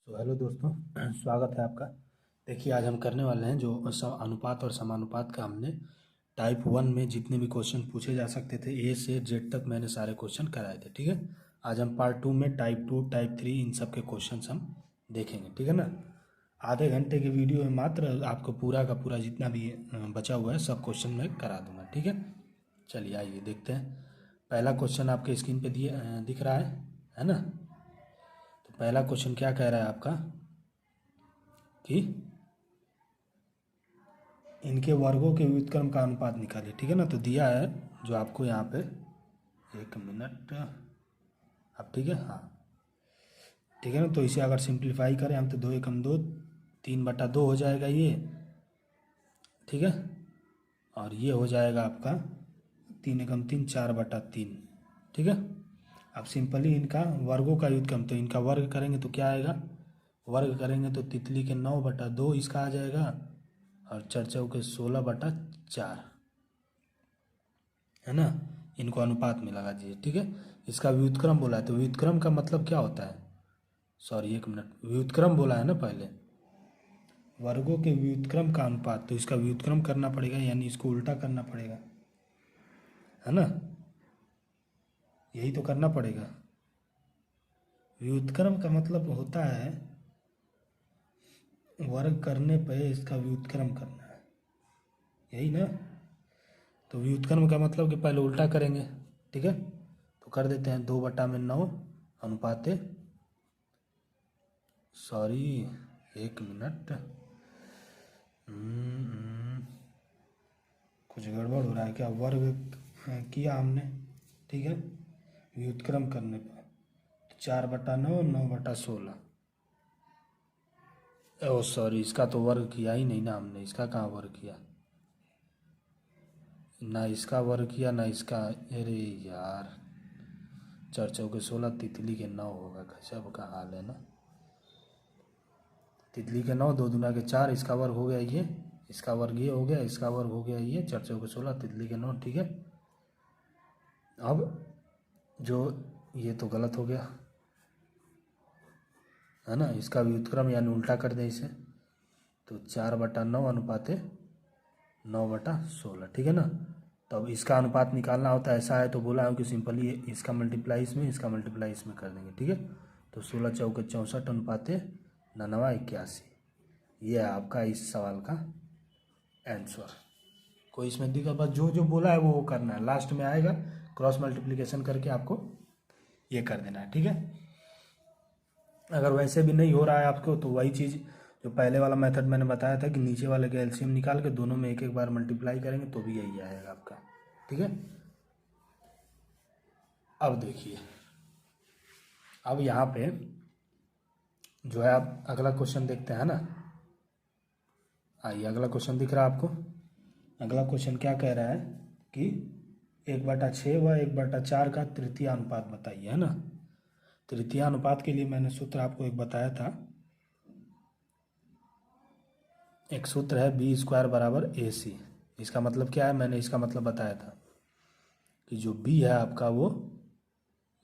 Hello दोस्तों, स्वागत है आपका। देखिए, आज हम करने वाले हैं जो अनुपात और समानुपात का हमने टाइप 1 में जितने भी क्वेश्चन पूछे जा सकते थे ए से जेड तक मैंने सारे क्वेश्चन कराए थे। ठीक है, आज हम पार्ट 2 में टाइप 2 टाइप 3 इन सब के क्वेश्चन हम देखेंगे। ठीक है ना। आधे घंटे के वीडियो में मात्र आपको पूरा का पूरा जितना भी बचा हुआ है सब क्वेश्चन मैं करा दूंगा। ठीक है, चलिए आइए देखते हैं। पहला क्वेश्चन आपके स्क्रीन पे दिख रहा है ना। तो पहला क्वेश्चन क्या कह रहा है आपका कि इनके वर्गों के व्युत्क्रम का अनुपात निकालिए। ठीक है ना। तो दिया है जो आपको यहाँ पे, एक मिनट, अब ठीक है, हाँ ठीक है ना। तो इसे अगर सिंप्लीफाई करें हम तो 2 एकम 2, 3/2 हो जाएगा ये। ठीक है, और ये हो जाएगा आपका 3 एकम 3, 4/3। ठीक है, अब सिंपली इनका वर्गों का व्युत्क्रम, तो इनका वर्ग करेंगे तो क्या आएगा, वर्ग करेंगे तो तितली के 9/2 इसका आ जाएगा और चर्चाओं के 16/4 है ना। इनको अनुपात में लगा दीजिए। ठीक है, इसका व्युत्क्रम बोला है तो व्युत्क्रम का मतलब क्या होता है, सॉरी एक मिनट, व्युत्क्रम बोला है ना पहले, वर्गों के व्युत्क्रम का अनुपात, तो इसका व्युत्क्रम करना पड़ेगा, यानी इसको उल्टा करना पड़ेगा, है ना। यही तो करना पड़ेगा। व्युत्क्रम का मतलब होता है वर्ग करने पे इसका व्युत्क्रम करना है, यही ना। तो व्युत्क्रम का मतलब कि पहले उल्टा करेंगे। ठीक है, तो कर देते हैं 2/9 अनुपाते, सॉरी एक मिनट, कुछ गड़बड़ हो रहा है क्या, वर्ग किया हमने। ठीक है, व्युत्क्रम करने पर तो 4/9, 9/16। ओ सॉरी, इसका तो वर्ग किया ही नहीं ना हमने, इसका कहाँ वर्ग किया, ना इसका वर्ग किया ना इसका। अरे यार, 4×4 = 16, तितली के 9 होगा, गजब का हाल है ना। तितली के 9, 2 दूना के 4, इसका वर्ग हो गया ये, इसका वर्ग ये हो गया, इसका वर्ग हो गया ये, 4×4 = 16, तितली के 9। ठीक है, अब जो ये तो गलत हो गया है ना, इसका व्युत्क्रम यानी उल्टा कर दें इसे, तो 4/9 अनुपाते 9/16। ठीक है ना। तो अब इसका अनुपात निकालना होता है, ऐसा है तो बोला हूँ कि सिंपली इसका मल्टीप्लाई इसमें, इसका मल्टीप्लाई इसमें कर देंगे। ठीक है, तो 16×4 = 64 अनुपाते 99/81, ये है आपका इस सवाल का आंसर। कोई इसमें दिक्कत, बस जो जो बोला है वो करना है, लास्ट में आएगा क्रॉस मल्टीप्लिकेशन करके आपको ये कर देना है। ठीक है, अगर वैसे भी नहीं हो रहा है आपको तो वही चीज़ जो पहले वाला मेथड मैंने बताया था कि नीचे वाले का एलसीएम निकाल के दोनों में एक एक बार मल्टीप्लाई करेंगे तो भी यही आएगा आपका। ठीक है, अब देखिए, अब यहाँ पे जो है आप अगला क्वेश्चन देखते हैं ना। आइए, अगला क्वेश्चन दिख रहा है आपको। अगला क्वेश्चन क्या कह रहा है कि 1/6 व 1/4 का तृतीय अनुपात बताइए, है ना। तृतीय अनुपात के लिए मैंने सूत्र आपको एक बताया था, एक सूत्र है B² = AC। इसका मतलब क्या है, मैंने इसका मतलब बताया था कि जो B है आपका वो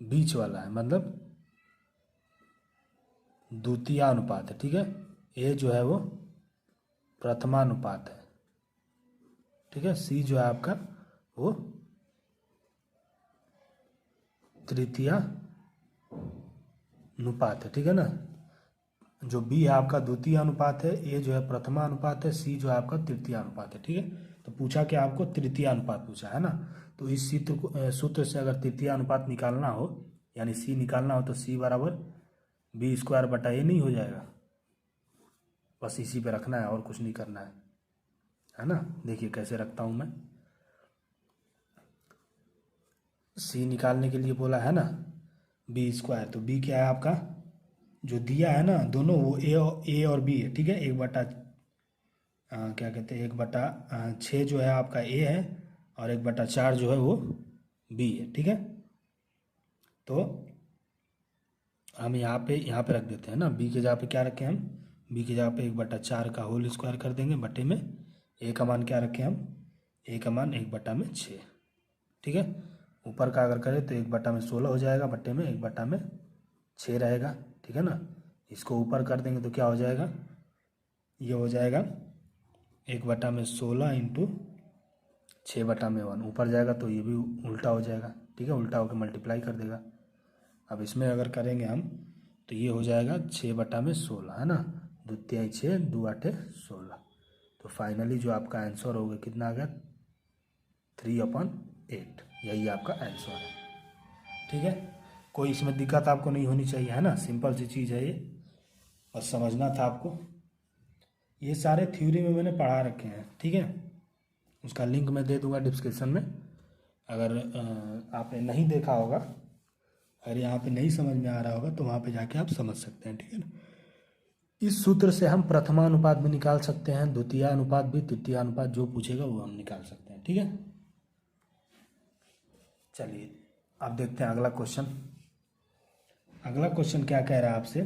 बीच वाला है, मतलब द्वितीय अनुपात है। ठीक है, A जो है वो प्रथमानुपात है। ठीक है, C जो है आपका वो तृतीय अनुपात है। ठीक है ना, जो B है आपका द्वितीय अनुपात है, A जो है प्रथमा अनुपात है, C जो है आपका तृतीय अनुपात है। ठीक है, तो पूछा कि आपको तृतीय अनुपात पूछा है ना। तो इस सूत्र से अगर तृतीय अनुपात निकालना हो, यानी C निकालना हो, तो C = B² / A नहीं हो जाएगा। बस इसी पे रखना है और कुछ नहीं करना है ना। देखिए कैसे रखता हूँ मैं। C निकालने के लिए बोला है ना B², तो B क्या है आपका, जो दिया है ना दोनों वो A और B है। ठीक है, क्या कहते हैं, 1/6 जो है आपका A है और 1/4 जो है वो B है। ठीक है, तो हम यहाँ पे रख देते हैं ना, B के जगह पे क्या रखें हम, B की जगह पे 1/4 का होल स्क्वायर कर देंगे, बटे में A का मान क्या रखें हम, A का मान 1/6। ठीक है, ऊपर का अगर करें तो 1/16 हो जाएगा, बटे में 1/6 रहेगा। ठीक है ना, इसको ऊपर कर देंगे तो क्या हो जाएगा, ये हो जाएगा 1/16 इंटू 6/1। ऊपर जाएगा तो ये भी उल्टा हो जाएगा, ठीक है, उल्टा होकर मल्टीप्लाई कर देगा। अब इसमें अगर करेंगे हम तो ये हो जाएगा 6/16, है ना, 2 तिहाई 6, 2 आठे 16। तो फाइनली जो आपका आंसर होगा कितना आ गया, 3/8। यही आपका आंसर है, ठीक है। कोई इसमें दिक्कत आपको नहीं होनी चाहिए, है ना, सिंपल सी चीज़ है ये, बस समझना था आपको। ये सारे थ्योरी में मैंने पढ़ा रखे हैं, ठीक है, उसका लिंक मैं दे दूंगा डिस्क्रिप्शन में। अगर आपने नहीं देखा होगा, अगर यहाँ पे नहीं समझ में आ रहा होगा तो वहाँ पे जाके आप समझ सकते हैं, ठीक है ना। इस सूत्र से हम प्रथमानुपात भी निकाल सकते हैं, द्वितीय अनुपात भी, तृतीय अनुपात, जो पूछेगा वो हम निकाल सकते हैं, ठीक है। चलिए अब देखते हैं अगला क्वेश्चन। अगला क्वेश्चन क्या कह रहा है आपसे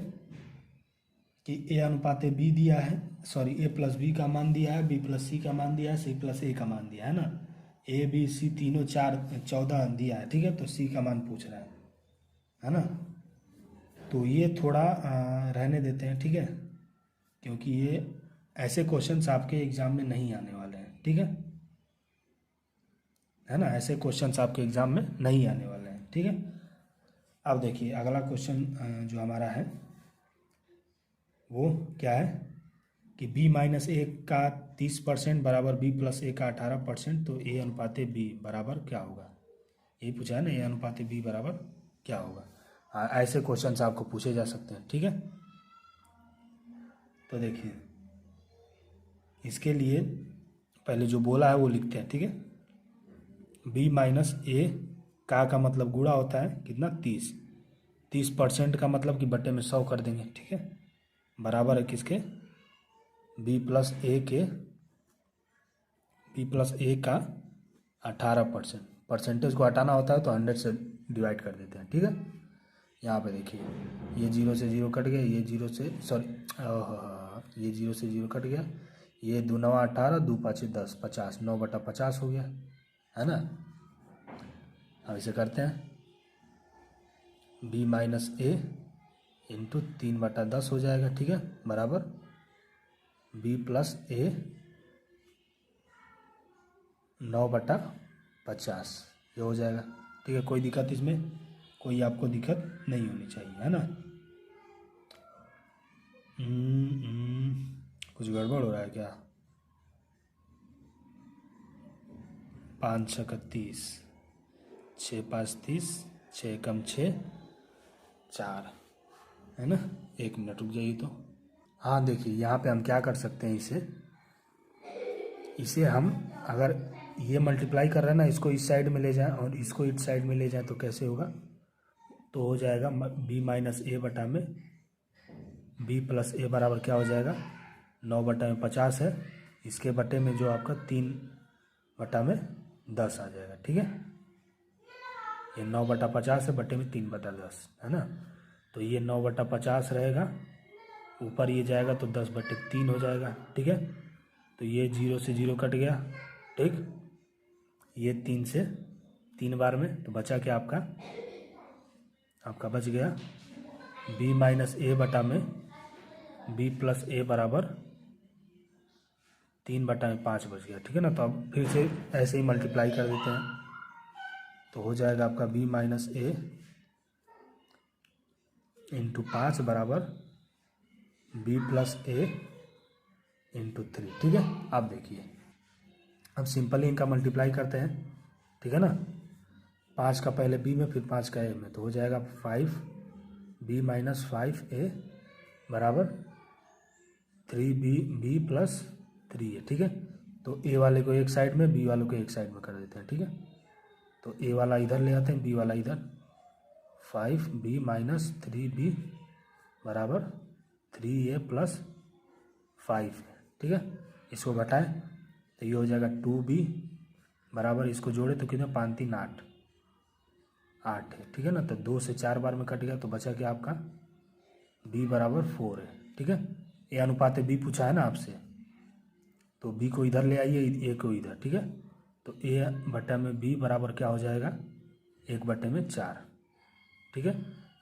कि ए अनुपात बी दिया है, सॉरी ए प्लस बी का मान दिया है, बी प्लस सी का मान दिया है, सी प्लस ए का मान दिया है ना, ए बी सी तीनों 14 दिया है, ठीक है। तो सी का मान पूछ रहा है ना। तो ये थोड़ा रहने देते हैं, ठीक है, क्योंकि ये ऐसे क्वेश्चंस आपके एग्जाम में नहीं आने वाले हैं, ठीक है ना, ऐसे क्वेश्चंस आपके एग्जाम में नहीं आने वाले हैं, ठीक है। अब देखिए अगला क्वेश्चन जो हमारा है वो क्या है कि b माइनस ए का 30% बराबर b प्लस ए का 18%, तो a अनुपात b बराबर क्या होगा, ये पूछा है ना, a अनुपात b बराबर क्या होगा। हाँ, ऐसे क्वेश्चंस आपको पूछे जा सकते हैं, ठीक है। तो देखिए इसके लिए पहले जो बोला है वो लिखते हैं, ठीक है। b माइनस ए का मतलब गुणा होता है कितना, 30% का मतलब कि बट्टे में 100 कर देंगे, ठीक है, बराबर है किसके, b प्लस ए का 18%। परसेंटेज को हटाना होता है तो 100 से डिवाइड कर देते हैं, ठीक है। यहाँ पे देखिए ये 0 से 0 कट गया, ये 0 से सॉरी ये 0 से 0 कट गया, ये 2 9 18, 2 5 10, 50, 9/50 हो गया, है ना। अब इसे करते हैं, b माइनस ए इंटू 3/10 हो जाएगा, ठीक है, बराबर b प्लस ए 9/50 ये हो जाएगा, ठीक है। कोई दिक्कत इसमें, कोई आपको दिक्कत नहीं होनी चाहिए, है ना। कुछ गड़बड़ हो रहा है क्या, 5 6 31, 6 5 30, 6 कम 6 4, है ना। 1 मिनट रुक जाइए तो। हाँ देखिए यहाँ पे हम क्या कर सकते हैं, इसे हम अगर ये मल्टीप्लाई कर रहे हैं ना, इसको इस साइड में ले जाएं और इसको इस साइड में ले जाएं तो कैसे होगा, तो हो जाएगा b माइनस ए बटा में b प्लस ए बराबर क्या हो जाएगा, 9/50 है, इसके बटे में जो आपका 3/10 आ जाएगा, ठीक है। ये 9/50 है, बटे में 3/10, है ना। तो ये 9/50 रहेगा, ऊपर ये जाएगा तो 10/3 हो जाएगा, ठीक है। तो ये 0 से 0 कट गया, ठीक, ये 3 से 3 बार में, तो बचा क्या आपका बच गया b माइनस ए बटा में b प्लस ए बराबर 3/5 बच गया, ठीक है ना। तो अब फिर से ऐसे ही मल्टीप्लाई कर देते हैं, तो हो जाएगा आपका b माइनस ए इंटू 5 बराबर b प्लस ए इंटू 3, ठीक है। आप देखिए अब सिंपली इनका मल्टीप्लाई करते हैं, ठीक है ना। 5 का पहले b में, फिर 5 का a में, तो हो जाएगा 5b माइनस 5a बराबर 3b प्लस 3a, ठीक है। तो a वाले को एक साइड में, b वाले को एक साइड में कर देते हैं, ठीक है। तो a वाला इधर ले आते हैं, b वाला इधर, 5b माइनस 3b बराबर 3a प्लस 5, ठीक है। इसको घटाएं तो ये हो जाएगा 2b बराबर, इसको जोड़े तो कितना, 5 3 8 है, ठीक है ना। तो 2 से 4 बार में कट गया, तो बचा क्या आपका b बराबर 4 है, ठीक है। ए अनुपात b पूछा है ना आपसे, तो b को इधर ले आइए, a को इधर, ठीक है। तो a बटा में b बराबर क्या हो जाएगा, 1/4, ठीक है।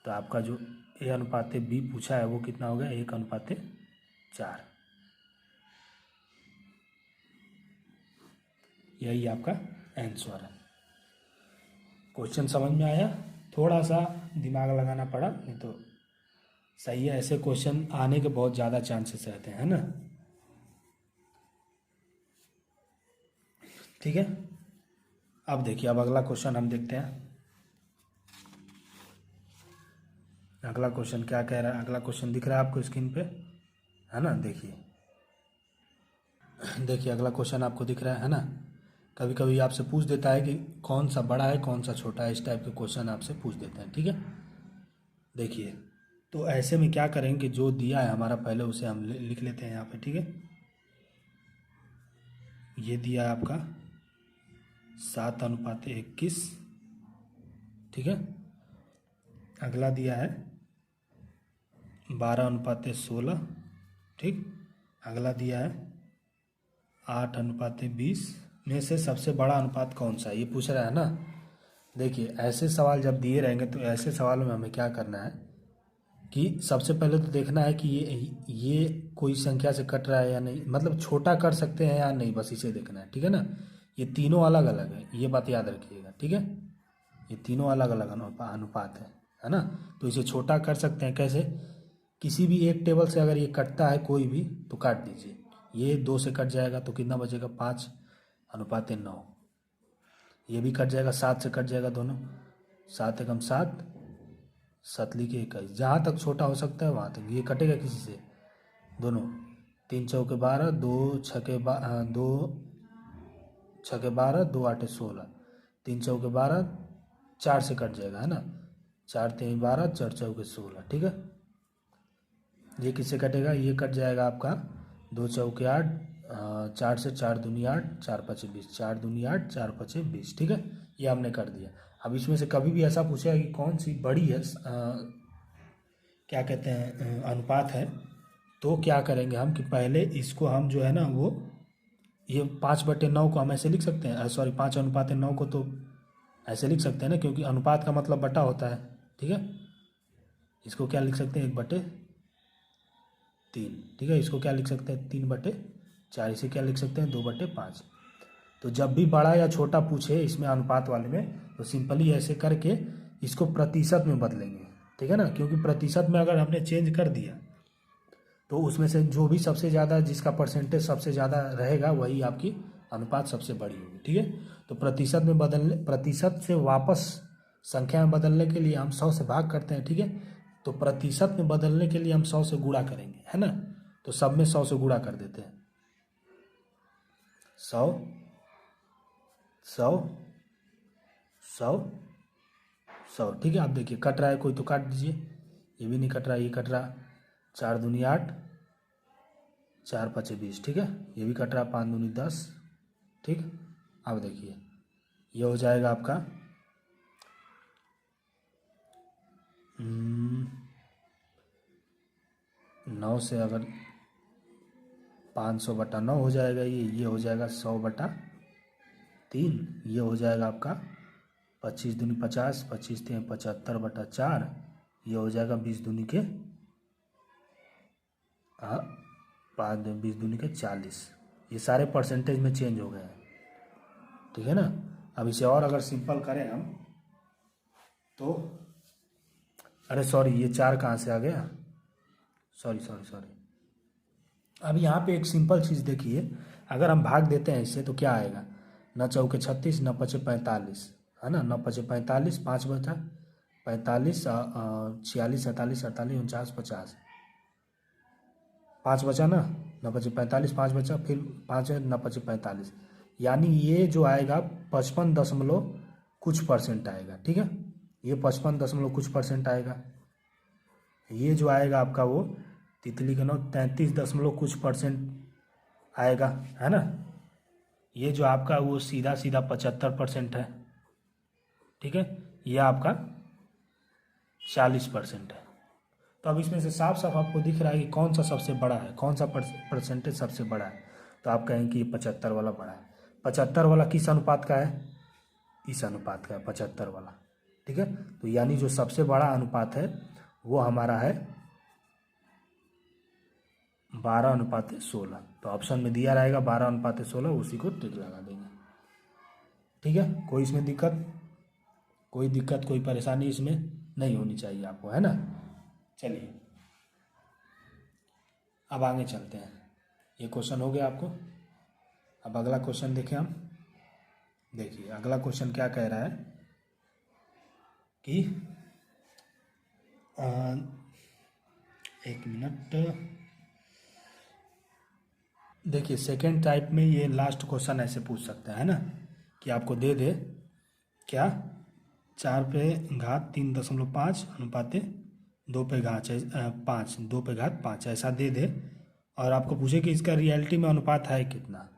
तो आपका जो ए अनुपात बी पूछा है वो कितना हो गया 1:4। यही आपका आंसर है। क्वेश्चन समझ में आया? थोड़ा सा दिमाग लगाना पड़ा, नहीं तो सही है। ऐसे क्वेश्चन आने के बहुत ज़्यादा चांसेस रहते हैं, है ना? ठीक है, अब देखिए, अब अगला क्वेश्चन हम देखते हैं। अगला क्वेश्चन क्या कह रहा है? अगला क्वेश्चन दिख रहा है आपको स्क्रीन पे, है ना? देखिए देखिए अगला क्वेश्चन आपको दिख रहा है ना? कभी कभी आपसे पूछ देता है कि कौन सा बड़ा है कौन सा छोटा है, इस टाइप के क्वेश्चन आपसे पूछ देते हैं। ठीक है, देखिए तो ऐसे में क्या करेंगे, जो दिया है हमारा पहले उसे हम लिख लेते हैं यहाँ पे। ठीक है, ये दिया है आपका 7:21। ठीक है, अगला दिया है 12:16। ठीक, अगला दिया है 8:20 में से सबसे बड़ा अनुपात कौन सा है, ये पूछ रहा है ना? देखिए ऐसे सवाल जब दिए रहेंगे तो ऐसे सवालों में हमें क्या करना है कि सबसे पहले तो देखना है कि ये कोई संख्या से कट रहा है या नहीं, मतलब छोटा कर सकते हैं या नहीं, बस इसे देखना है। ठीक है ना? ये तीनों अलग अलग है, ये बात याद रखिएगा। ठीक है, ये तीनों अलग अलग अनुपात है ना? तो इसे छोटा कर सकते हैं कैसे? किसी भी एक टेबल से अगर ये कटता है कोई भी तो काट दीजिए। ये 2 से कट जाएगा तो कितना बचेगा 5:9। ये भी कट जाएगा, 7 से कट जाएगा दोनों, 7 एकम 7, 7 के 21। जहाँ तक छोटा हो सकता है वहाँ तक ये कटेगा किसी से, दोनों। 3 चौके 12, 2 छके 12, 2 आठे 16, 3 चौके 12, 4 से कट जाएगा, है ना? 4 3 12, 4 चौके 16। ठीक है, ये किससे कटेगा? ये कट जाएगा आपका 2 चौके 8, 4 से 4 दूनी 8, 4 पचे 20, 4 दूनी 8, 4 पचे 20। ठीक है, ये हमने कर दिया। अब इसमें से कभी भी ऐसा पूछेगा कि कौन सी बड़ी है, क्या कहते हैं, अनुपात है, तो क्या करेंगे हम कि पहले इसको हम जो है ना वो, ये 5/9 को हम ऐसे लिख सकते हैं, सॉरी 5:9 को तो ऐसे लिख सकते हैं ना, क्योंकि अनुपात का मतलब बटा होता है। ठीक है, इसको क्या लिख सकते हैं 1/3। ठीक है, इसको क्या लिख सकते हैं 3/4। इसे क्या लिख सकते हैं 2/5। तो जब भी बड़ा या छोटा पूछे इसमें अनुपात वाले में, तो सिंपली ऐसे करके इसको प्रतिशत में बदलेंगे। ठीक है ना, क्योंकि प्रतिशत में अगर हमने चेंज कर दिया तो उसमें से जो भी सबसे ज़्यादा, जिसका परसेंटेज सबसे ज़्यादा रहेगा वही आपकी अनुपात सबसे बड़ी होगी। ठीक है, तो प्रतिशत में बदलने, प्रतिशत से वापस संख्या में बदलने के लिए हम 100 से भाग करते हैं। ठीक है, तो प्रतिशत में बदलने के लिए हम 100 से गुणा करेंगे, है ना? तो सब में 100 से गुणा कर देते हैं। 100 100 100 100। ठीक है, आप देखिए कट रहा है कोई तो काट दीजिए। ये भी नहीं कट रहा, ये कट रहा। 4 दूनी 8, 4 पचे 20। ठीक है, ये भी कट रहा, 5 दूनी 10। ठीक, अब देखिए ये हो जाएगा आपका 9 से अगर 500/9 हो जाएगा, ये हो जाएगा 100/3। ये हो जाएगा आपका 25 दूनी 50, 25 3 75/4। ये हो जाएगा 20 दूनी के 20 दूनी के 40। ये सारे परसेंटेज में चेंज हो गए हैं। ठीक है ना? अब इसे और अगर सिंपल करें हम तो, अरे सॉरी, ये 4 कहाँ से आ गया, सॉरी। अब यहाँ पे एक सिंपल चीज़ देखिए, अगर हम भाग देते हैं इससे तो क्या आएगा, 9 चौके 36, 9 पचे 45, है ना? 9 पचे 45, 5 बचा 45, 46, 47, 48, 49, 50, 5 बचा ना, 9 पचे 45, 5 बचा, फिर 5 है 9 पचे 45, यानी ये जो आएगा 55 दशमलव कुछ परसेंट आएगा। ठीक है, ये 55 दशमलव कुछ परसेंट आएगा। ये जो आएगा आपका वो तितली का 33 दशमलव कुछ परसेंट आएगा, है ना? ये जो आपका वो सीधा 75% है। ठीक है, ये आपका 40% है। तो अब इसमें से साफ साफ आपको दिख रहा है कि कौन सा सबसे बड़ा है, कौन सा परसेंटेज सबसे बड़ा है। तो आप कहेंगे कि ये 75 वाला बड़ा है। 75 वाला किस अनुपात का है? इस अनुपात का है 75 वाला। ठीक है, तो यानी जो सबसे बड़ा अनुपात है वो हमारा है 12:16। तो ऑप्शन में दिया रहेगा 12:16, उसी को टिक लगा देंगे। ठीक है, कोई इसमें दिक्कत, कोई परेशानी इसमें नहीं होनी चाहिए आपको, है ना। चलिए अब आगे चलते हैं। ये क्वेश्चन हो गया आपको। अब अगला क्वेश्चन देखें हम। देखिए अगला क्वेश्चन क्या कह रहा है कि एक मिनट, देखिए सेकेंड टाइप में ये लास्ट क्वेश्चन ऐसे पूछ सकता है ना कि आपको दे दे क्या 4/3.5 अनुपाते 2/5, 2/5 ऐसा दे दे, और आपको पूछे कि इसका रियलिटी में अनुपात है कितना,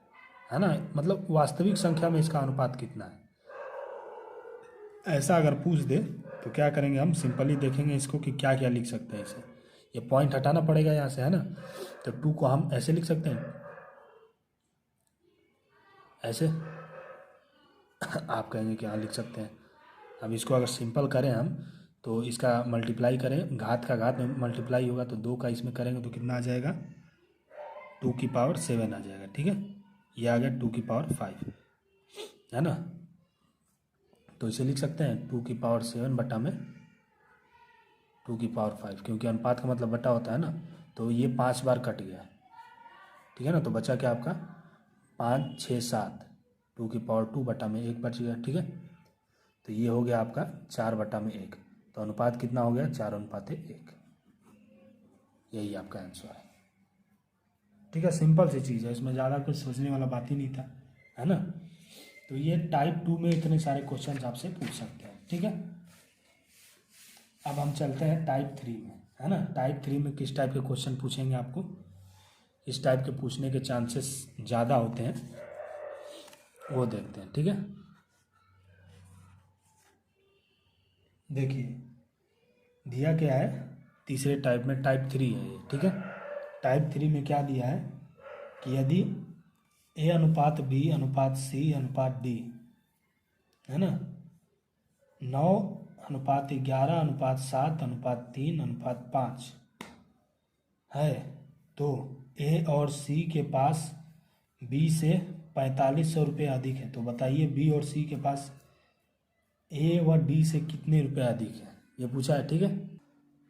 है ना, मतलब वास्तविक संख्या में इसका अनुपात कितना है। ऐसा अगर पूछ दे तो क्या करेंगे हम, सिंपली देखेंगे इसको कि क्या क्या लिख सकते हैं इसे। ये पॉइंट हटाना पड़ेगा यहाँ से, है ना। तो 2 को हम ऐसे लिख सकते हैं, ऐसे आप कहेंगे कि हाँ लिख सकते हैं। अब इसको अगर सिंपल करें हम तो इसका मल्टीप्लाई करें, घात का घात में मल्टीप्लाई होगा तो 2 का इसमें करेंगे तो कितना आ जाएगा, 2⁻7 आ जाएगा। ठीक है, ये आ गया 2⁵, है ना। तो इसे लिख सकते हैं 2⁻7 बटा में 2⁵, क्योंकि अनुपात का मतलब बटा होता है ना। तो ये 5 बार कट गया, ठीक है ना। तो बचा क्या आपका 5, 6, 7, 2⁻2 बटा में 1 बच गया। ठीक है, तो ये हो गया आपका 4 बटा में 1। तो अनुपात कितना हो गया, 4:1। यही आपका आंसर है। ठीक है, सिंपल सी चीज़ है, इसमें ज़्यादा कुछ सोचने वाला बात ही नहीं था, है ना। तो ये टाइप 2 में इतने सारे क्वेश्चन आपसे पूछ सकते हैं। ठीक है, अब हम चलते हैं टाइप 3 में, है ना। टाइप 3 में किस टाइप के क्वेश्चन पूछेंगे आपको, इस टाइप के पूछने के चांसेस ज़्यादा होते हैं, वो देखते हैं। ठीक है, देखिए दिया क्या है, तीसरे टाइप में टाइप 3 है ये। ठीक है, टाइप 3 में क्या दिया है कि यदि A अनुपात B अनुपात C अनुपात D, है ना, 9:11 अनुपात 7 अनुपात 3 अनुपात 5 है, तो A और C के पास B से 4500 रुपये अधिक है। तो बताइए B और C के पास A व D से कितने रुपये अधिक है, ये पूछा है। ठीक है,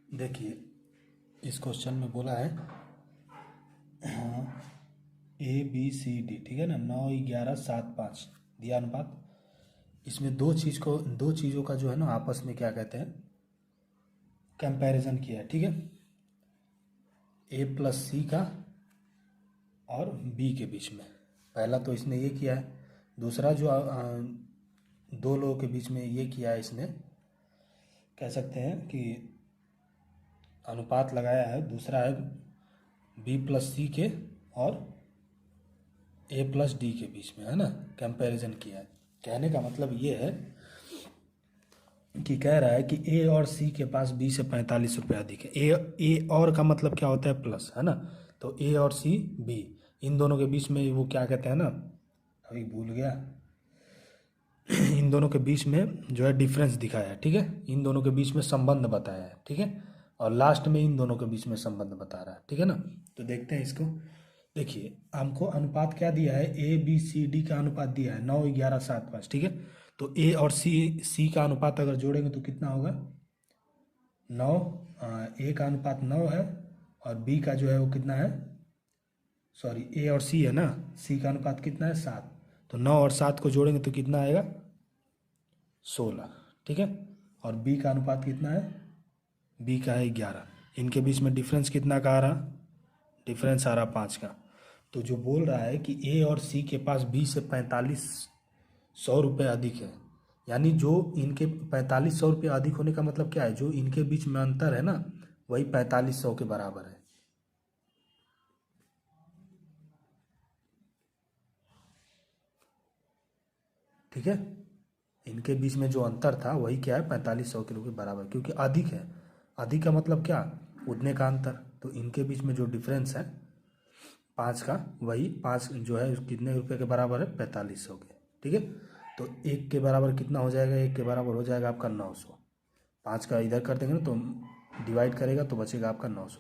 देखिए इस क्वेश्चन में बोला है ABCD, ठीक है ना, 9, 11, 7, 5 दिया अनुपात। इसमें दो चीज़ों का जो है ना आपस में क्या कहते हैं, कंपैरिजन किया है। ठीक है, A+C का और B के बीच में, पहला तो इसने ये किया है। दूसरा जो दो लोगों के बीच में ये किया है, इसने कह सकते हैं कि अनुपात लगाया है। दूसरा है B+C के और A+D के बीच में, है ना, कंपैरिजन किया है। कहने का मतलब ये है कि कह रहा है कि A और C के पास B से 45 रुपये अधिक है। ए और का मतलब क्या होता है, प्लस, है ना। तो A और C B, इन दोनों के बीच में वो क्या कहते हैं ना, अभी भूल गया, इन दोनों के बीच में जो है डिफरेंस दिखाया है। ठीक है, इन दोनों के बीच में संबंध बताया है। ठीक है, और लास्ट में इन दोनों के बीच में संबंध बता रहा है। ठीक है ना, तो देखते हैं इसको। देखिए हमको अनुपात क्या दिया है, ABCD का अनुपात दिया है 9, 11, 7, 5। ठीक है, तो A और C का अनुपात अगर जोड़ेंगे तो कितना होगा, 9। A का अनुपात 9 है और B का जो है वो कितना है, सॉरी A और C है ना, C का अनुपात कितना है, 7। तो 9 और 7 को जोड़ेंगे तो कितना आएगा, 16। ठीक है, और B का अनुपात कितना है, B का है 11। इनके बीच में डिफरेंस कितना का आ रहा, डिफरेंस आ रहा 5 का। तो जो बोल रहा है कि A और C के पास B से 4500 रुपये अधिक है, यानी जो इनके 4500 रुपये अधिक होने का मतलब क्या है, जो इनके बीच में अंतर है ना वही 4500 के बराबर है। ठीक है, इनके बीच में जो अंतर था वही क्या है, 4500 किलो के बराबर, क्योंकि अधिक है। अधिक का मतलब क्या, उतने का अंतर। तो इनके बीच में जो डिफरेंस है 5 का, वही 5 जो है कितने रुपए के बराबर है, 4500 के। ठीक है, तो 1 के बराबर कितना हो जाएगा, 1 के बराबर हो जाएगा आपका 900। 5 का इधर कर देंगे ना तो डिवाइड करेगा तो बचेगा आपका 900।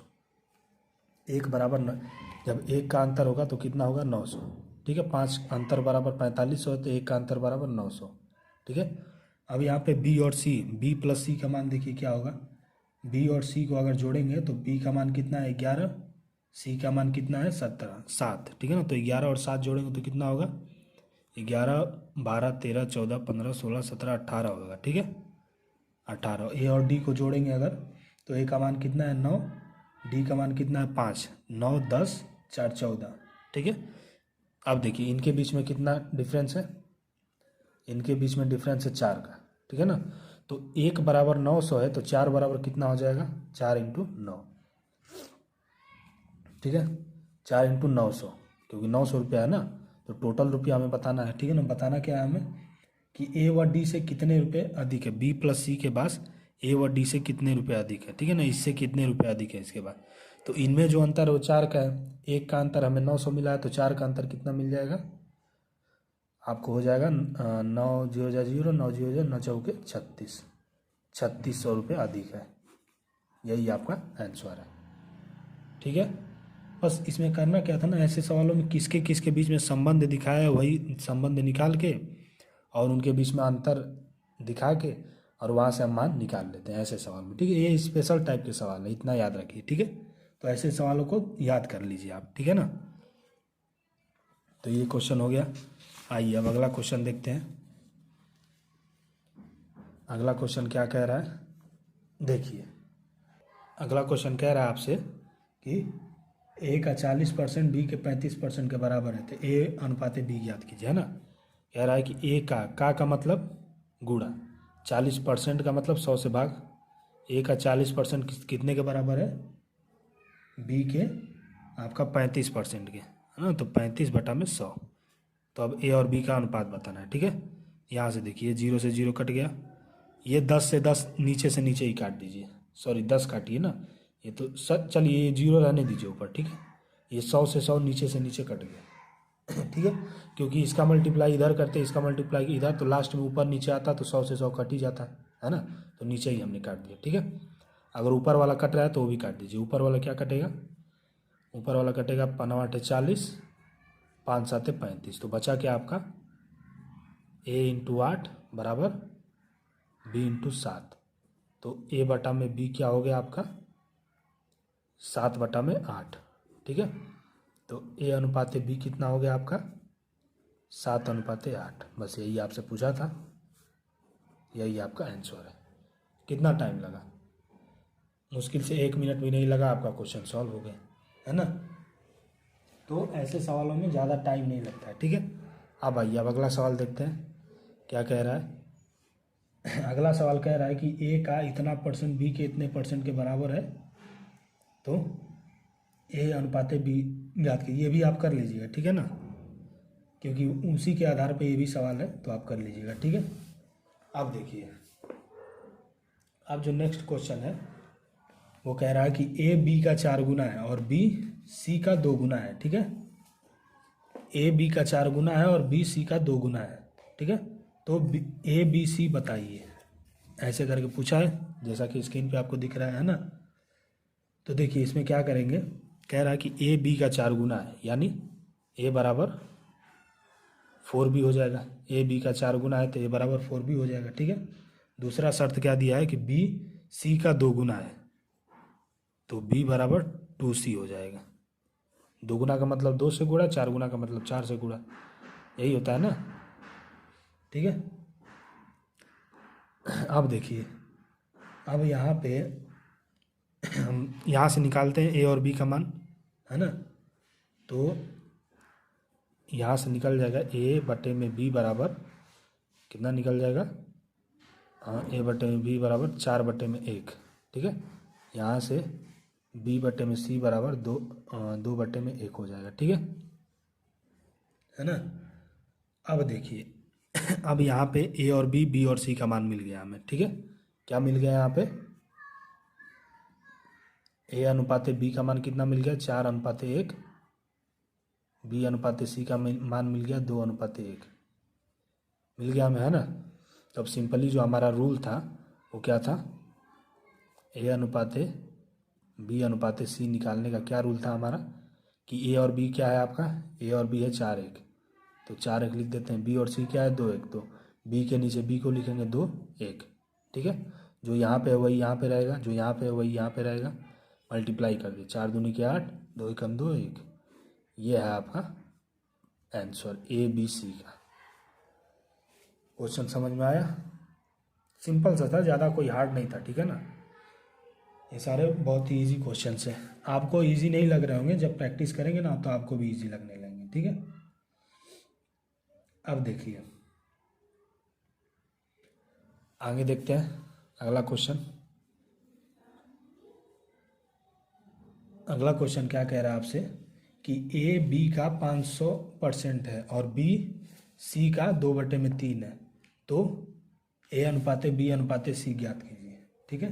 एक बराबर जब एक का अंतर होगा तो कितना होगा 900, ठीक है। 5 अंतर बराबर 4500 है तो एक का अंतर बराबर 900, ठीक है। अब यहाँ पे बी और सी, बी प्लस सी का मान देखिए क्या होगा। बी और सी को अगर जोड़ेंगे तो बी का मान कितना है 11, सी का मान कितना है 7, ठीक है ना। तो 11 और 7 जोड़ेंगे तो कितना होगा 11, 12, 13, 14, 15, 16, 17, 18 होगा, ठीक है। 18 ए और डी को जोड़ेंगे अगर तो ए का मान कितना है 9, डी का मान कितना है 5, 9, 10, 4, 14, ठीक है। अब देखिए इनके बीच में कितना डिफरेंस है, इनके बीच में डिफरेंस है 4 का, ठीक है ना। तो 1 बराबर 900 है तो 4 बराबर कितना हो जाएगा 4 इंटू 9, ठीक है। 4 इंटू 900, क्योंकि 900 रुपया है ना तो टोटल रुपया हमें बताना है, ठीक है ना। बताना क्या है हमें कि ए व डी से कितने रुपए अधिक है, बी प्लस सी के पास ए व डी से कितने रुपए अधिक है, ठीक है ना। इससे कितने रुपए अधिक है इसके बाद। तो इनमें जो अंतर है वो 4 का है, एक का अंतर हमें 900 मिला है तो 4 का अंतर कितना मिल जाएगा आपको हो जाएगा 9 0 0 9 0 0 9 चौके 36, 3600 रुपये अधिक है। यही आपका आंसर है, ठीक है। बस इसमें करना क्या था ना, ऐसे सवालों में किसके किसके बीच में संबंध दिखाया है वही संबंध निकाल के और उनके बीच में अंतर दिखा के और वहाँ से हम मान निकाल लेते हैं ऐसे सवाल में, ठीक है। ये स्पेशल टाइप के सवाल है, इतना याद रखिए, ठीक है। तो ऐसे सवालों को याद कर लीजिए आप, ठीक है ना। तो ये क्वेश्चन हो गया। आइए अब अगला क्वेश्चन देखते हैं। अगला क्वेश्चन क्या कह रहा है देखिए। अगला क्वेश्चन कह रहा है आपसे कि ए का 40% बी के 35% के बराबर है तो ए अनुपात बी ज्ञात कीजिए, है ना। कह रहा है कि ए का मतलब गुणा 40% का मतलब 100 से भाग, ए का 40% कितने के बराबर है बी के आपका 35% के, है ना। तो 35/100। तो अब ए और बी का अनुपात बताना है, ठीक है। यहाँ से देखिए 0 से 0 कट गया, ये 10 से 10 नीचे से नीचे ही काट दीजिए, सॉरी 10 काटिए ना, ये तो चलिए ये 0 रहने दीजिए ऊपर, ठीक है। ये 100 से 100 नीचे से नीचे कट गया ठीक है, क्योंकि इसका मल्टीप्लाई इधर करते इसका मल्टीप्लाई इधर तो लास्ट में ऊपर नीचे आता तो 100 से 100 कट ही जाता है ना। तो नीचे ही हमने काट दिया, ठीक है। अगर ऊपर वाला कट रहा है तो वो भी काट दीजिए। ऊपर वाला क्या कटेगा, ऊपर वाला कटेगा 5 40, 5 7 35, तो बचा क्या आपका a इंटू 8 बराबर b इंटू 7। तो a बटा में b क्या हो गया आपका 7/8, ठीक है। तो a अनुपात b कितना हो गया आपका 7/8। बस यही आपसे पूछा था, यही आपका आंसर है। कितना टाइम लगा, मुश्किल से 1 मिनट भी नहीं लगा, आपका क्वेश्चन सॉल्व हो गया, है ना। तो ऐसे सवालों में ज़्यादा टाइम नहीं लगता है, ठीक है। अब आइए अब अगला सवाल देखते हैं क्या कह रहा है अगला सवाल कह रहा है कि ए का इतना परसेंट बी के इतने परसेंट के बराबर है तो ए अनुपात बी ज्ञात कीजिए। ये भी आप कर लीजिएगा, ठीक है ना, क्योंकि उसी के आधार पे ये भी सवाल है तो आप कर लीजिएगा, ठीक है। अब देखिए अब जो नेक्स्ट क्वेश्चन है वो कह रहा है कि ए बी का 4 गुना है और बी सी का 2 गुना है, ठीक है। ए बी का 4 गुना है और बी सी का 2 गुना है, ठीक है। तो ए बी सी बताइए, ऐसे करके पूछा है जैसा कि स्क्रीन पे आपको दिख रहा है ना। तो देखिए इसमें क्या करेंगे, कह रहा है कि ए बी का 4 गुना है यानी ए बराबर 4b हो जाएगा। ए बी का 4 गुना है तो ए बराबर 4b हो जाएगा, ठीक है। दूसरा शर्त क्या दिया है कि बी सी का 2 गुना है तो b बराबर 2c हो जाएगा। 2 गुना का मतलब 2 से गुणा, 4 गुना का मतलब 4 से गुणा, यही होता है ना, ठीक है। अब देखिए अब यहाँ पे हम यहाँ से निकालते हैं ए और बी का मान, है ना। तो यहाँ से निकल जाएगा ए बटे में बी बराबर कितना निकल जाएगा, हाँ ए बटे में बी बराबर 4/1, ठीक है। यहाँ से बी बटे में सी बराबर 2/1 हो जाएगा, ठीक है ना। अब देखिए अब यहाँ पे ए और बी और सी का मान मिल गया हमें, ठीक है। क्या मिल गया यहाँ पे ए अनुपात बी का मान कितना मिल गया 4/1, बी अनुपात सी का मान मिल गया 2/1 मिल गया हमें, है ना। तो अब सिंपली जो हमारा रूल था वो क्या था, ए अनुपाते बी अनुपाते सी निकालने का क्या रूल था हमारा कि ए और बी क्या है आपका, ए और बी है 4-1, तो 4-1 लिख देते हैं। बी और सी क्या है 2-1, तो बी के नीचे बी को लिखेंगे 2-1, ठीक है। जो यहाँ पे है वही यहाँ पे रहेगा, जो यहाँ पे है वही यहाँ पे रहेगा, मल्टीप्लाई कर दिए, 4 दूनी के 8, 2 एकम 2 1। ये है आपका आंसर ए बी सी का। क्वेश्चन समझ में आया? सिंपल सा था, ज़्यादा कोई हार्ड नहीं था, ठीक है ना। ये सारे बहुत ही ईजी क्वेश्चन हैं। आपको ईजी नहीं लग रहे होंगे, जब प्रैक्टिस करेंगे ना तो आपको भी ईजी लगने लगेंगे, ठीक है। अब देखिए आगे देखते हैं अगला क्वेश्चन। अगला क्वेश्चन क्या कह रहा है आपसे कि ए बी का 500% है और बी सी का 2/3 है, तो ए अनुपाते बी अनुपाते सी ज्ञात कीजिए, ठीक है।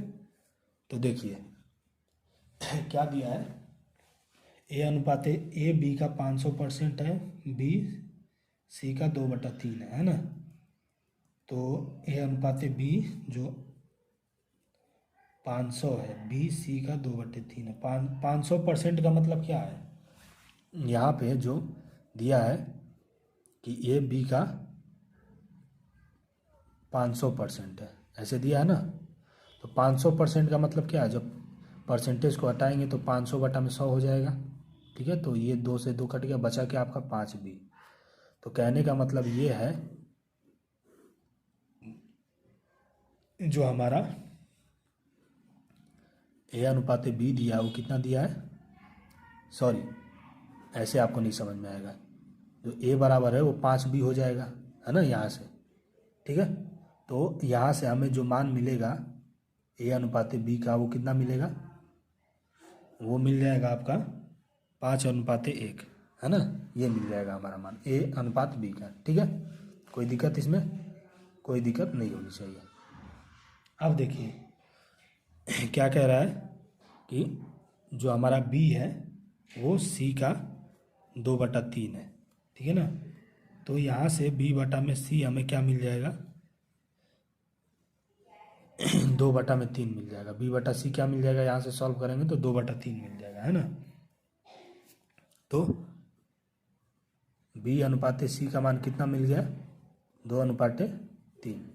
तो देखिए क्या दिया है, ए अनुपाते ए बी का 500% है, बी सी का 2/3 है ना। तो ए अनुपाते बी जो 500 है, बी सी का 2/3 है। 500% का मतलब क्या है, यहाँ पे जो दिया है कि ए बी का 500% है, ऐसे दिया है ना। तो 500% का मतलब क्या है, जब परसेंटेज को हटाएंगे तो 500/100 हो जाएगा, ठीक है। तो ये 2 से 2 कट गया, बचा क्या आपका 5 बी। तो कहने का मतलब ये है जो हमारा ए अनुपाते बी दिया है वो कितना दिया है, सॉरी ऐसे आपको नहीं समझ में आएगा। जो ए बराबर है वो 5 बी हो जाएगा, है ना, यहाँ से, ठीक है। तो यहाँ से हमें जो मान मिलेगा ए अनुपाते बी का वो कितना मिलेगा, वो मिल जाएगा आपका 5:1, है ना। ये मिल जाएगा हमारा मान ए अनुपात बी का, ठीक है। कोई दिक्कत इसमें, कोई दिक्कत नहीं होनी चाहिए। अब देखिए क्या कह रहा है कि जो हमारा बी है वो सी का 2/3 है, ठीक है ना। तो यहाँ से बी बटा में सी हमें क्या मिल जाएगा 2/3 मिल जाएगा। बी बटा सी क्या मिल जाएगा, यहाँ से सॉल्व करेंगे तो 2/3 मिल जाएगा, है ना। तो बी अनुपाते सी का मान कितना मिल गया 2/3,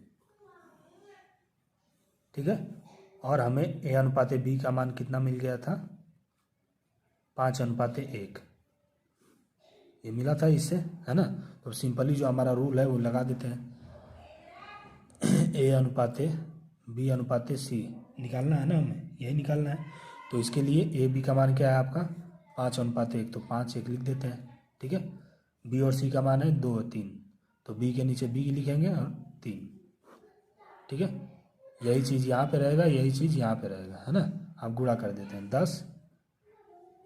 ठीक है। और हमें ए अनुपाते बी का मान कितना मिल गया था 5:1, ये मिला था इससे, है ना। तो सिंपली जो हमारा रूल है वो लगा देते हैं। ए अनुपाते बी अनुपाते सी निकालना है ना, हमें यही निकालना है। तो इसके लिए ए बी का मान क्या है आपका 5:1, तो 5:1 लिख देते हैं, ठीक है। बी और सी का मान है 2-3, तो बी के नीचे बी लिखेंगे और 3, ठीक है। यही चीज़ यहाँ पे रहेगा, यही चीज़ यहाँ पे रहेगा, है ना। आप गुणा कर देते हैं 10,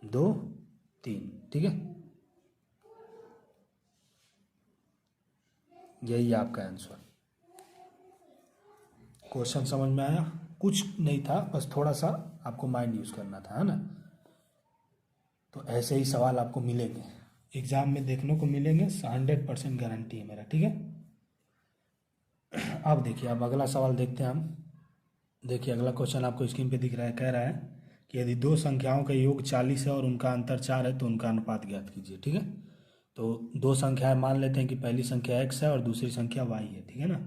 2, 3, ठीक है। यही है आपका आंसर। क्वेश्चन समझ में आया? कुछ नहीं था, बस थोड़ा सा आपको माइंड यूज़ करना था, है ना। तो ऐसे ही सवाल आपको मिलेंगे एग्ज़ाम में, देखने को मिलेंगे, 100% गारंटी है मेरा, ठीक है। अब देखिए, अब अगला सवाल देखते हैं हम। देखिए अगला क्वेश्चन आपको स्क्रीन पे दिख रहा है, कह रहा है कि यदि दो संख्याओं का योग 40 है और उनका अंतर 4 है तो उनका अनुपात ज्ञात कीजिए, ठीक है। तो दो संख्याएं मान लेते हैं कि पहली संख्या x है और दूसरी संख्या y है, ठीक है ना।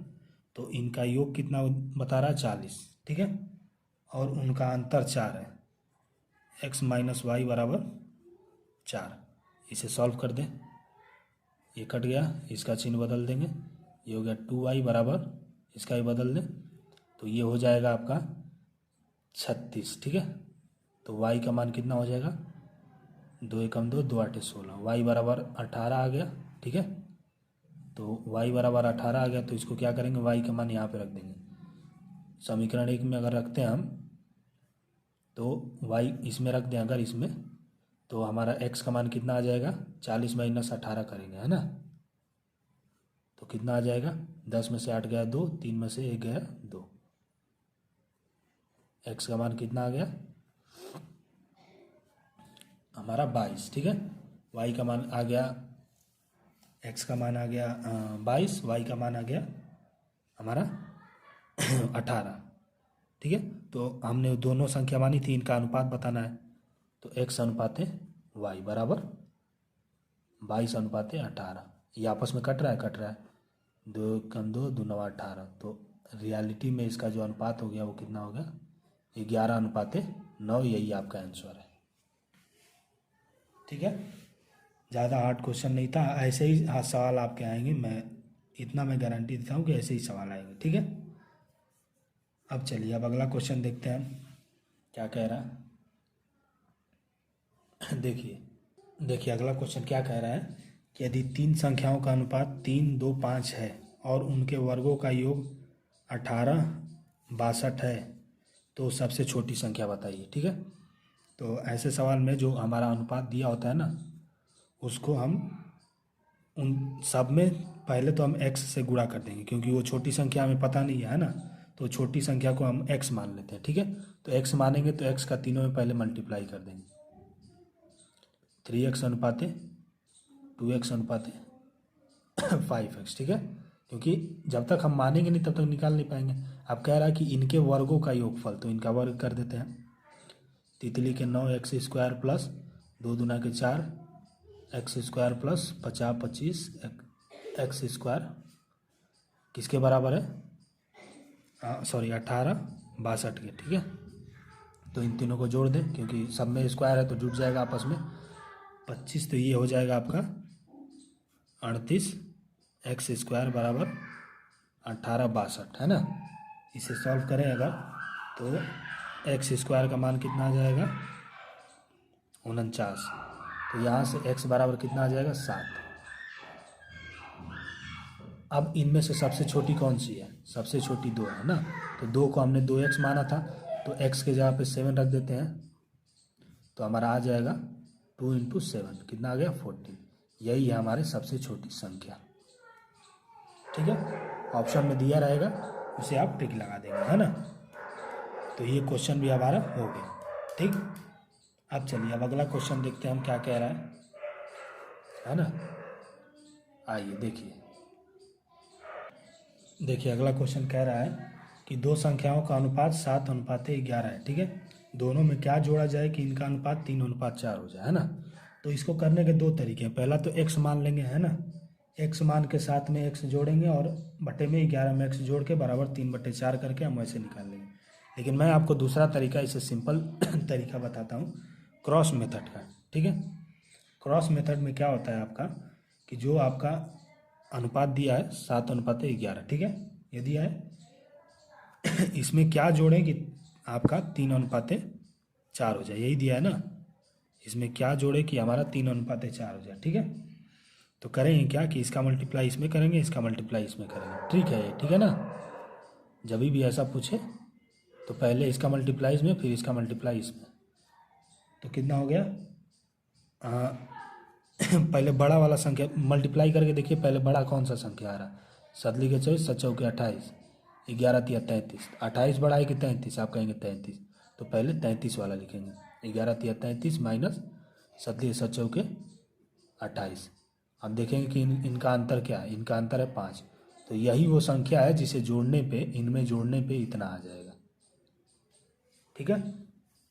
तो इनका योग कितना बता रहा है 40, ठीक है, और उनका अंतर 4 है, x - y = 4। इसे सॉल्व कर दें, ये कट गया, इसका चिन्ह बदल देंगे, ये हो गया 2y बराबर, इसका ही बदल दें तो ये हो जाएगा आपका 36, ठीक है। तो y का मान कितना हो जाएगा 2 एकम 2, 2 8 16, y बराबर 18 आ गया, ठीक है। तो y बराबर 18 आ गया, तो इसको क्या करेंगे y का मान यहाँ पे रख देंगे। समीकरण 1 में अगर रखते हैं हम तो y इसमें रख दें अगर इसमें, तो हमारा x का मान कितना आ जाएगा 40 - 18 करेंगे, है ना। तो कितना आ जाएगा 10 में से 8 गया 2, 3 में से 1 गया 2, x का मान कितना आ गया हमारा 22, ठीक है। y का मान आ गया, x का मान आ गया 22, y का मान आ गया हमारा 18, ठीक है। तो हमने दोनों संख्या मानी थी, इनका अनुपात बताना है। तो x अनुपात y बराबर 22:18। ये आपस में कट रहा है, कट रहा है, 2 कम 2 2 9 18। तो रियलिटी में इसका जो अनुपात हो गया वो कितना हो गया, 11:9। यही आपका आंसर है। ठीक है, ज़्यादा हार्ड क्वेश्चन नहीं था, ऐसे ही सवाल आपके आएंगे, मैं गारंटी देता हूँ कि ऐसे ही सवाल आएंगे। ठीक है, अब चलिए अब अगला क्वेश्चन देखते हैं क्या कह रहा है। देखिए अगला क्वेश्चन क्या कह रहा है कि यदि 3 संख्याओं का अनुपात 3 2 5 है और उनके वर्गों का योग 18 62 है तो सबसे छोटी संख्या बताइए। ठीक है, तो ऐसे सवाल में जो हमारा अनुपात दिया होता है ना, उसको हम उन सब में पहले तो हम x से गुणा कर देंगे, क्योंकि वो छोटी संख्या हमें पता नहीं है ना, तो छोटी संख्या को हम x मान लेते हैं। ठीक है, तो x मानेंगे तो x का तीनों में पहले मल्टीप्लाई कर देंगे। 3x अनुपात 2x अनुपात 5x। ठीक है, क्योंकि जब तक हम मानेंगे नहीं तब तक निकाल नहीं पाएंगे। अब कह रहा है कि इनके वर्गों का योगफल, तो इनका वर्ग कर देते हैं। तितली के 9x² प्लस 2 दूना के 4 x² प्लस 50 25 x² किसके बराबर है, 18 62 के। ठीक है, तो इन तीनों को जोड़ दें, क्योंकि सब में स्क्वायर है तो जुड़ जाएगा आपस में। 25, तो ये हो जाएगा आपका 38 x² बराबर 18 62 है ना। इसे सॉल्व करें अगर तो x² का मान कितना आ जाएगा, 49। तो यहाँ से x बराबर कितना आ जाएगा, 7। अब इनमें से सबसे छोटी कौन सी है, सबसे छोटी 2 है ना, तो 2 को हमने 2x माना था, तो x के जगह पे 7 रख देते हैं, तो हमारा आ जाएगा 2 × 7 कितना आ गया, 14। यही है हमारे सबसे छोटी संख्या। ठीक है, ऑप्शन में दिया रहेगा, उसे आप टिक लगा देंगे, है ना। तो ये क्वेश्चन भी हमारा हो गया। ठीक, अब चलिए अब अगला क्वेश्चन देखते हैं हम क्या कह रहा है ना। आइए देखिए अगला क्वेश्चन कह रहा है कि 2 संख्याओं का अनुपात 7:11 है। ठीक है, दोनों में क्या जोड़ा जाए कि इनका अनुपात 3:4 हो जाए, है ना। तो इसको करने के 2 तरीके हैं। पहला तो x मान लेंगे, है ना, x मान के साथ में x जोड़ेंगे और बटे में 11 में x जोड़ के बराबर 3/4 करके हम वैसे निकाल लेंगे। लेकिन मैं आपको दूसरा तरीका, इसे सिंपल तरीका बताता हूँ, क्रॉस मेथड का। ठीक है, क्रॉस मेथड में क्या होता है आपका कि जो आपका अनुपात दिया है 7:11, ठीक है, ये दिया है, इसमें क्या जोड़ें कि आपका 3:4 हो जाए, यही दिया है ना। इसमें क्या जोड़े कि हमारा 3:4 हो जाए। ठीक है, तो करेंगे क्या कि इसका मल्टीप्लाई इसमें करेंगे, इसका मल्टीप्लाई इसमें करेंगे। ठीक है, ठीक है ना। जब भी ऐसा पूछे तो पहले इसका मल्टीप्लाई इसमें, फिर इसका मल्टीप्लाई इसमें। तो कितना हो गया, पहले बड़ा वाला संख्या मल्टीप्लाई करके देखिए, पहले बड़ा कौन सा संख्या आ रहा है, सदली के 24 7 चौके 28 11 तिया 33। 28 बड़ा है कि 33, आप कहेंगे 33, तो पहले 33 वाला लिखेंगे। 11 तिया 33 माइनस सदली 7 चौके 28। अब देखेंगे कि इनका अंतर क्या है, इनका अंतर है 5। तो यही वो संख्या है जिसे जोड़ने पे, इनमें जोड़ने पे इतना आ जाएगा। ठीक है,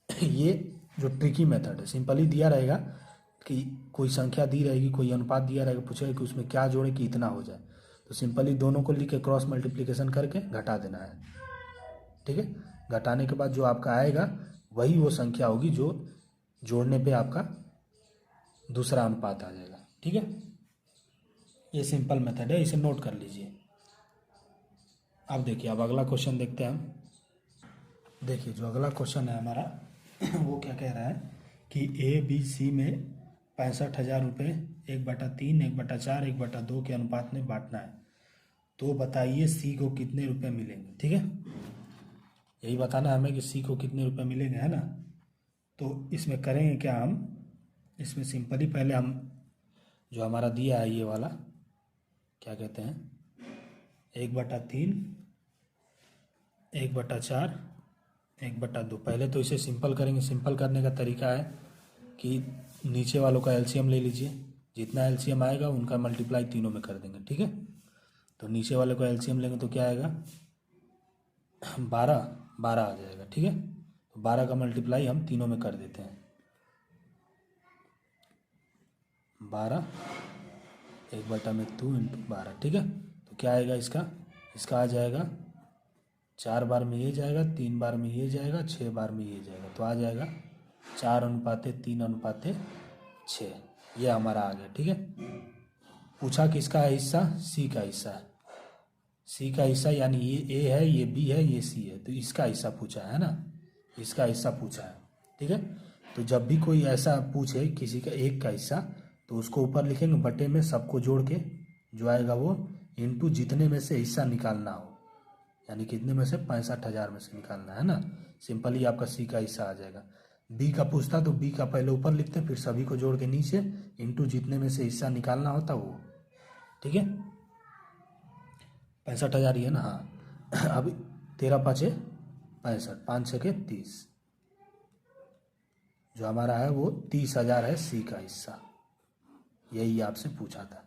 ये जो ट्रिकी मेथड है, सिंपली दिया रहेगा कि कोई संख्या दी रहेगी, कोई अनुपात दिया रहेगा, पूछेगा कि उसमें क्या जोड़े कि इतना हो जाए, तो सिंपली दोनों को लिख के क्रॉस मल्टीप्लिकेशन करके घटा देना है। ठीक है, घटाने के बाद जो आपका आएगा वही वो संख्या होगी जो जोड़ने पे आपका दूसरा अनुपात आ जाएगा। ठीक है, ये सिंपल मेथड है, इसे नोट कर लीजिए। अब देखिए अब अगला क्वेश्चन देखते हैं हम। देखिए जो अगला क्वेश्चन है हमारा वो क्या कह रहा है कि ABC में 65,000 रुपये 1/3 1/4 1/2 के अनुपात में बांटना है, तो बताइए C को कितने रुपए मिलेंगे। ठीक है, यही बताना है हमें कि C को कितने रुपए मिलेंगे, है ना। तो इसमें करेंगे क्या, हम इसमें सिंपली पहले हम जो हमारा दिया है ये वाला क्या कहते हैं 1/3 1/4 1/2, पहले तो इसे सिंपल करेंगे। सिंपल करने का तरीका है कि नीचे वालों का एलसीएम ले लीजिए, जितना एलसीएम आएगा उनका मल्टीप्लाई तीनों में कर देंगे। ठीक है, तो नीचे वाले का एलसीएम लेंगे तो क्या आएगा 12 12 आ जाएगा। ठीक है, तो 12 का मल्टीप्लाई हम तीनों में कर देते हैं। 12 1/2 इंटू 12। ठीक है, तो क्या आएगा इसका आ जाएगा 4 बार में ये जाएगा, 3 बार में ये जाएगा, 6 बार में ये जाएगा, तो आ जाएगा 4:3:6। ये हमारा आ गया। ठीक है, पूछा किसका है हिस्सा, सी का हिस्सा है। सी का हिस्सा यानी ये ए है, ये बी है, ये सी है, तो इसका हिस्सा पूछा है ना, इसका हिस्सा पूछा है। ठीक है, तो जब भी कोई ऐसा पूछे किसी का एक का हिस्सा, तो उसको ऊपर लिखेंगे बटे में सबको जोड़ के, जो आएगा वो इंटू जितने में से हिस्सा निकालना हो, यानी कितने में से 65,000 में से निकालना है ना। सिंपली आपका सी का हिस्सा आ जाएगा। बी का पूछता तो बी का पहले ऊपर लिखते, फिर सभी को जोड़ के नीचे इंटू जितने में से हिस्सा निकालना होता वो। ठीक है, 65,000 ये ना। हाँ, अब 13×5 = 65, 5×6 = 30, जो हमारा है वो 30,000 है सी का हिस्सा। यही आपसे पूछा था।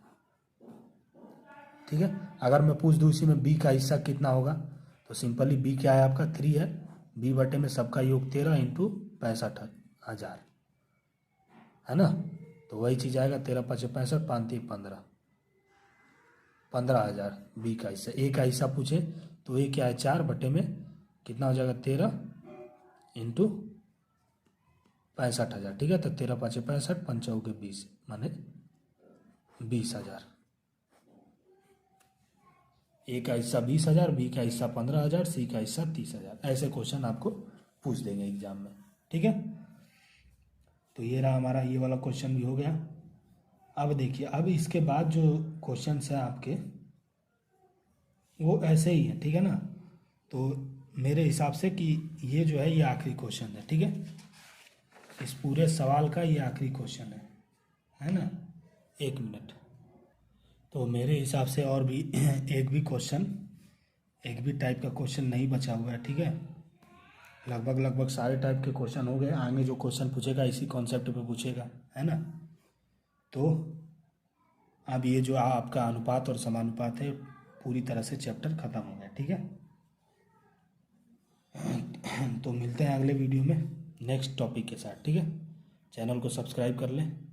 ठीक है, अगर मैं पूछ दूँ इसी में बी का हिस्सा कितना होगा, तो सिंपली बी क्या है आपका 3 है, बी बटे में सबका योग 13 इंटू 65,000 है ना, तो वही चीज़ आएगा 13×5 = 65, 5×3 = 15, 15,000 बी का हिस्सा। ए का हिस्सा पूछे तो ए क्या है 4 बटे में कितना हो जाएगा 13 इंटू 65,000। ठीक है, तो 13×5 = 65, 5×4 = 20, माने 20,000। ए का हिस्सा 20,000, बी का हिस्सा 15,000, सी का हिस्सा 30,000। ऐसे क्वेश्चन आपको पूछ देंगे एग्जाम में। ठीक है, तो ये रहा हमारा, ये वाला क्वेश्चन भी हो गया। अब देखिए, अब इसके बाद जो क्वेश्चन है आपके वो ऐसे ही है। ठीक है ना, तो मेरे हिसाब से कि ये जो है ये आखिरी क्वेश्चन है। ठीक है, इस पूरे सवाल का ये आखिरी क्वेश्चन है ना। 1 मिनट, तो मेरे हिसाब से और भी एक भी टाइप का क्वेश्चन नहीं बचा हुआ है। ठीक है, लगभग सारे टाइप के क्वेश्चन हो गए। आगे जो क्वेश्चन पूछेगा इसी कॉन्सेप्ट पे पूछेगा, है ना। तो अब ये जो आपका अनुपात और समानुपात है पूरी तरह से चैप्टर खत्म हो गया। ठीक है, तो मिलते हैं अगले वीडियो में नेक्स्ट टॉपिक के साथ। ठीक है, चैनल को सब्सक्राइब कर लें।